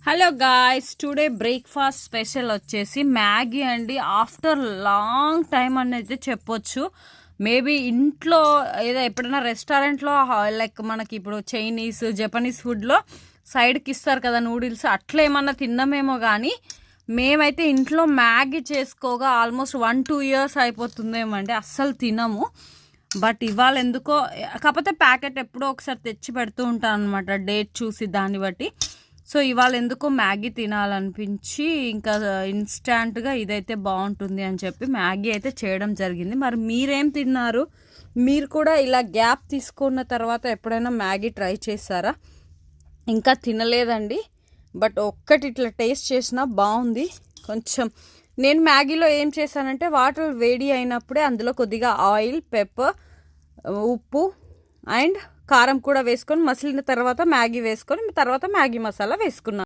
Hello guys, today breakfast special వచ్చేసి Maggi అండి. After long time అనేది చెప్పొచ్చు. మేబీ ఇంట్లో ఏదో ఎప్పుడైనా రెస్టారెంట్లో లైక్ మనకి ఇప్పుడు చైనీస్ జపనీస్ ఫుడ్లో సైడ్కి ఇస్తారు కదా నూడిల్స్, అట్లా ఏమన్నా తిన్నామేమో. కానీ మేమైతే ఇంట్లో మ్యాగీ చేసుకోగా ఆల్మోస్ట్ 1-2 ఇయర్స్ అయిపోతుందేమండి. అస్సలు తినము. బట్ ఇవాళ ఎందుకో, కాకపోతే ప్యాకెట్ ఎప్పుడో ఒకసారి తెచ్చి పెడుతూ ఉంటాను అనమాట, డేట్ చూసి దాన్ని బట్టి. సో ఇవాళ ఎందుకో మ్యాగీ తినాలనిపించి ఇంకా ఇన్స్టాంట్గా ఇదైతే బాగుంటుంది అని చెప్పి మ్యాగీ అయితే చేయడం జరిగింది. మరి మీరేం తిన్నారు? మీరు కూడా ఇలా గ్యాప్ తీసుకున్న తర్వాత ఎప్పుడైనా మ్యాగీ ట్రై చేస్తారా? ఇంకా తినలేదండి, బట్ ఒక్కటి ఇట్లా టేస్ట్ చేసినా బాగుంది. కొంచెం నేను మ్యాగీలో ఏం చేశానంటే, వాటర్ వేడి అయినప్పుడే అందులో కొద్దిగా ఆయిల్, పెప్పర్, ఉప్పు అండ్ కారం కూడా వేసుకొని మసిలిన తర్వాత మ్యాగీ వేసుకొని తర్వాత మ్యాగీ మసాలా వేసుకున్నాను.